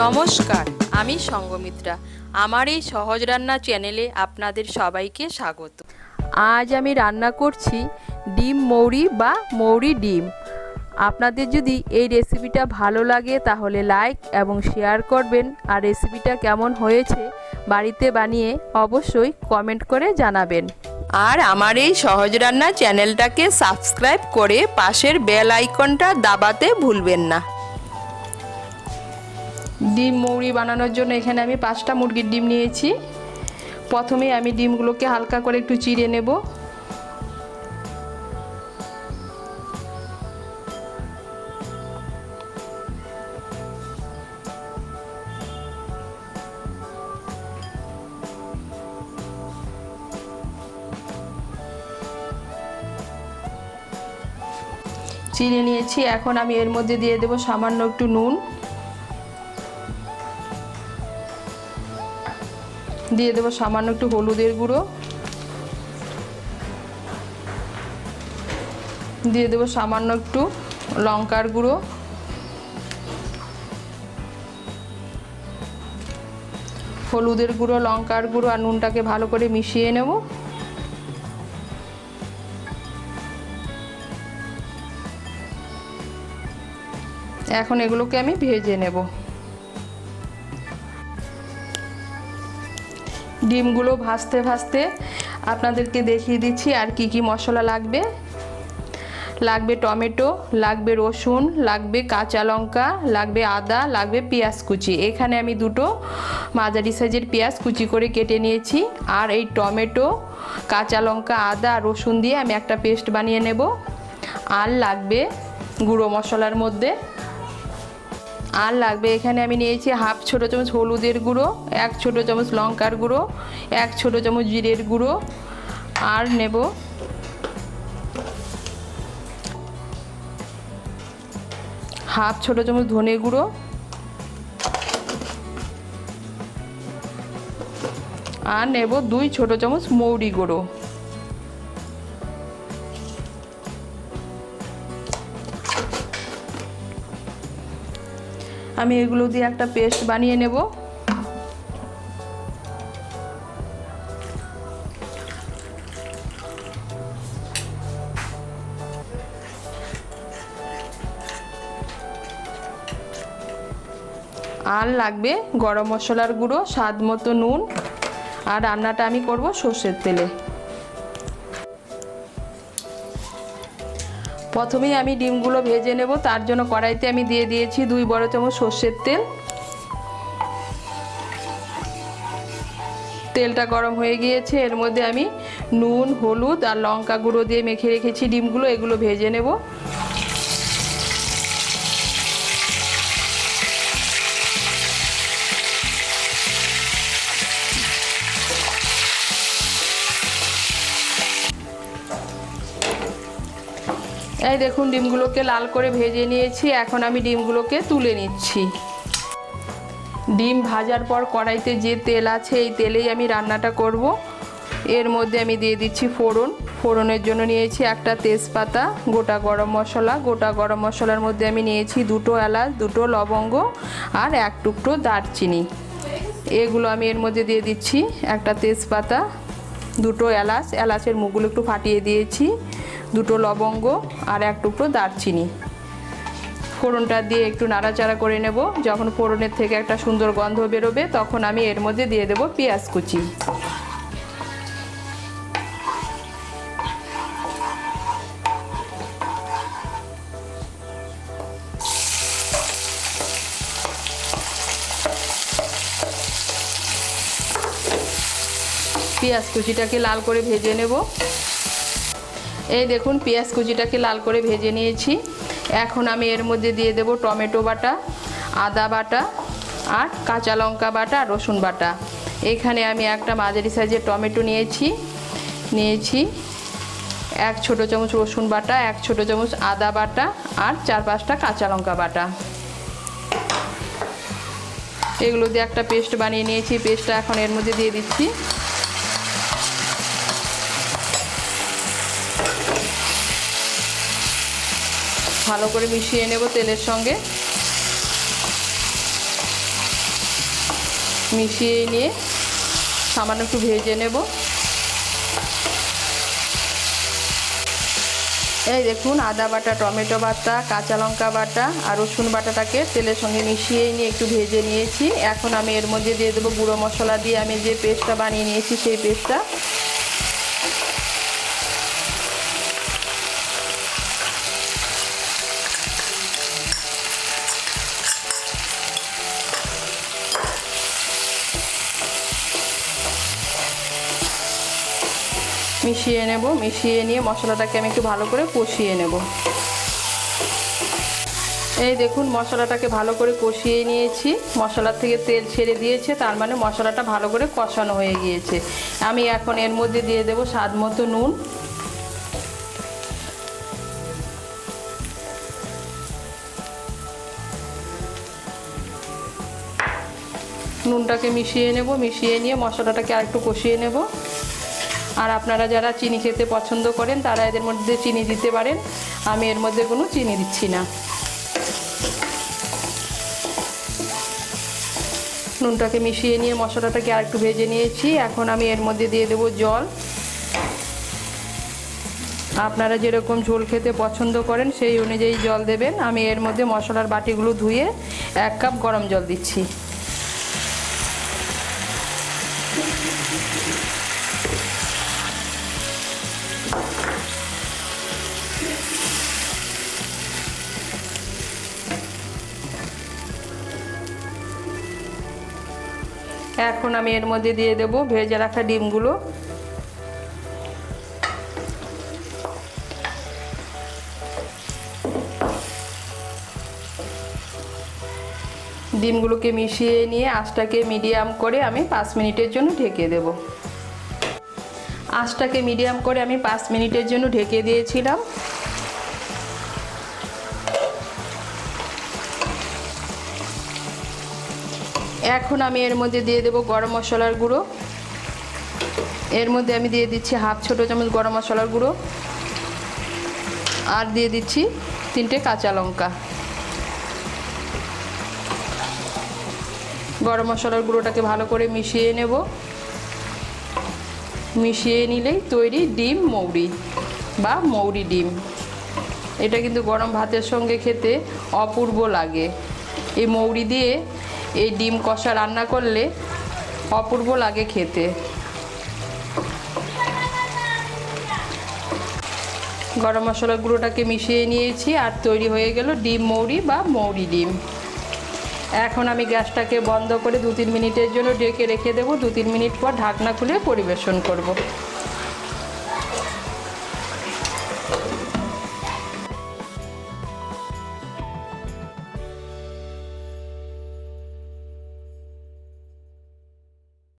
নমস্কার, আমি সঙ্গমিত্রা। আমার এই সহজ রান্না চ্যানেলে আপনাদের সবাইকে স্বাগত। আজ আমি রান্না করছি ডিম মৌরি বা মৌরি ডিম। আপনাদের যদি এই রেসিপিটা ভালো লাগে তাহলে লাইক এবং শেয়ার করবেন, আর রেসিপিটা কেমন হয়েছে বাড়িতে বানিয়ে অবশ্যই কমেন্ট করে জানাবেন। আর আমার এই সহজ রান্না চ্যানেলটাকে সাবস্ক্রাইব করে পাশের বেল আইকনটা দাবাতে ভুলবেন না। ডিম মৌরি বানানোর জন্য এখানে আমি 5টা মুরগির ডিম নিয়েছি। প্রথমে আমি ডিমগুলোকে হালকা করে একটু চিড়ে নেব। চিড়ে নিয়েছি, এখন আমি এর মধ্যে দিয়ে দেব সামান্য একটু নুন, দিয়ে দেবো সামান্য একটু হলুদের গুঁড়ো, দিয়ে দেবো সামান্য একটু লঙ্কার গুঁড়ো, হলুদের গুঁড়ো, লঙ্কার গুঁড়ো আর নুনটাকে ভালো করে মিশিয়ে নেব। এখন এগুলোকে আমি ভেজে নেব। ডিমগুলো ভাজতে ভাজতে আপনাদেরকে দেখিয়ে দিচ্ছি আর কি কি মশলা লাগবে। লাগবে টমেটো, লাগবে রসুন, লাগবে কাঁচা লঙ্কা, লাগবে আদা, লাগবে পেঁয়াজ কুচি। এখানে আমি দুটো মাঝারি সাইজের পেঁয়াজ কুচি করে কেটে নিয়েছি। আর এই টমেটো, কাঁচা লঙ্কা, আদা আর রসুন দিয়ে আমি একটা পেস্ট বানিয়ে নেব। আর লাগবে গুঁড়ো মশলার মধ্যে, আর লাগবে এখানে আমি নিয়েছি হাফ ছোটো চামচ হলুদের গুঁড়ো, 1 ছোটো চামচ লঙ্কার গুঁড়ো, 1 ছোটো চামচ জিরের গুঁড়ো, আর নেব হাফ ছোটো চামচ ধনে গুঁড়ো, আর নেব 2 ছোটো চামচ মৌরি গুঁড়ো। আমি এগুলো দিয়ে একটা পেস্ট বানিয়ে নেব। আর লাগবে গরম মশলার গুঁড়ো, স্বাদ মতো নুন, আর রান্নাটা আমি করব সর্ষের তেলে। প্রথমেই আমি ডিমগুলো ভেজে নেব, তার জন্য কড়াইতে আমি দিয়ে দিয়েছি 2 বড় চামচ সর্ষের তেল। তেলটা গরম হয়ে গিয়েছে, এর মধ্যে আমি নুন, হলুদ আর লঙ্কা গুঁড়ো দিয়ে মেখে রেখেছি ডিমগুলো, এগুলো ভেজে নেব। এই দেখুন ডিমগুলোকে লাল করে ভেজে নিয়েছি, এখন আমি ডিমগুলোকে তুলে নিচ্ছি। ডিম ভাজার পর কড়াইতে যে তেল আছে এই তেলেই আমি রান্নাটা করব। এর মধ্যে আমি দিয়ে দিচ্ছি ফোড়ন। ফোড়নের জন্য নিয়েছি একটা তেজপাতা, গোটা গরম মশলা, গোটা গরম মশলার মধ্যে আমি নিয়েছি 2টো এলাচ, 2টো লবঙ্গ আর 1 টুকরো দারচিনি। এগুলো আমি এর মধ্যে দিয়ে দিচ্ছি। একটা তেজপাতা, 2টো এলাচ, এলাচের মুখগুলো একটু ফাটিয়ে দিয়েছি, 2টো লবঙ্গ আর 1 টুকরো দারচিনি। ফোড়নটা দিয়ে একটু নাড়াচাড়া করে নেব। যখন ফোড়নের থেকে একটা সুন্দর গন্ধ বেরোবে তখন আমি এর মধ্যে দিয়ে দেব পেঁয়াজ কুচি। পেঁয়াজ কুচিটাকে লাল করে ভেজে নেব। এই দেখুন পেঁয়াজ কুচিটাকে লাল করে ভেজে নিয়েছি। এখন আমি এর মধ্যে দিয়ে দেব টমেটো বাটা, আদা বাটা আর কাঁচা লঙ্কা বাটা, রসুন বাটা। এখানে আমি একটা মাঝারি সাইজের টমেটো নিয়েছি, 1 ছোটো চামচ রসুন বাটা, 1 ছোটো চামচ আদা বাটা আর 4-5টা কাঁচা লঙ্কা বাটা। এগুলো দিয়ে একটা পেস্ট বানিয়ে নিয়েছি। পেস্টটা এখন এর মধ্যে দিয়ে দিচ্ছি। ভালো করে মিশিয়ে নেব তেলের সঙ্গে। মিশিয়ে নিয়ে সামান্য একটু ভেজে নেব। এই দেখুন আদা বাটা, টমেটো বাটা, কাঁচা লঙ্কা বাটা আর রসুন বাটাটাকে তেলের সঙ্গে মিশিয়ে নিয়ে একটু ভেজে নিয়েছি। এখন আমি এর মধ্যে দিয়ে দেবো গুঁড়ো মশলা দিয়ে আমি যে পেস্টটা বানিয়ে নিয়েছি সেই পেস্টটা। মিশিয়ে নেব, মিশিয়ে নিয়ে মশলাটাকে আমি একটু ভালো করে কষিয়ে নেব। এই দেখুন মশলাটাকে ভালো করে কষিয়ে নিয়েছি, মশলার থেকে তেল ছেড়ে দিয়েছে, তার মানে মশলাটা ভালো করে কষানো হয়ে গিয়েছে। আমি এখন এর মধ্যে দিয়ে দেব স্বাদ মতো নুন। নুনটাকে মিশিয়ে নেব, মিশিয়ে নিয়ে মশলাটাকে আরেকটু কষিয়ে নেব। আর আপনারা যারা চিনি খেতে পছন্দ করেন তারা এদের মধ্যে চিনি দিতে পারেন, আমি এর মধ্যে কোনো চিনি দিচ্ছি না। নুনটাকে মিশিয়ে নিয়ে মশলাটাকে আরেকটু ভেজে নিয়েছি। এখন আমি এর মধ্যে দিয়ে দেব জল। আপনারা যেরকম ঝোল খেতে পছন্দ করেন সেই অনুযায়ী জল দেবেন। আমি এর মধ্যে মশলার বাটিগুলো ধুয়ে 1 কাপ গরম জল দিচ্ছি। এখন আমি এর মধ্যে দিয়ে দেব ভেজে রাখা ডিমগুলো। ডিমগুলোকে মিশিয়ে নিয়ে আঁচটাকে মিডিয়াম করে আমি 5 মিনিটের জন্য ঢেকে দেব। আঁচটাকে মিডিয়াম করে আমি 5 মিনিটের জন্য ঢেকে দিয়েছিলাম। এখন আমি এর মধ্যে দিয়ে দেব গরম মশলার গুঁড়ো। এর মধ্যে আমি দিয়ে দিচ্ছি 1/2 ছোটো চামচ গরম মশলার গুঁড়ো, আর দিয়ে দিচ্ছি 3টে কাঁচা লঙ্কা। গরম মশলার গুঁড়োটাকে ভালো করে মিশিয়ে নেব। মিশিয়ে নিলেই তৈরি ডিম মৌরি বা মৌরি ডিম। এটা কিন্তু গরম ভাতের সঙ্গে খেতে অপূর্ব লাগে। এই মৌরি দিয়ে এই ডিম কষা রান্না করলে অপূর্ব লাগে খেতে। গরম মশলার গুঁড়োটাকে মিশিয়ে নিয়েছি আর তৈরি হয়ে গেল ডিম মৌরি বা মৌরি ডিম। এখন আমি গ্যাসটাকে বন্ধ করে 2-3 মিনিটের জন্য ঢেকে রেখে দেবো। 2-3 মিনিট পর ঢাকনা খুলে পরিবেশন করব।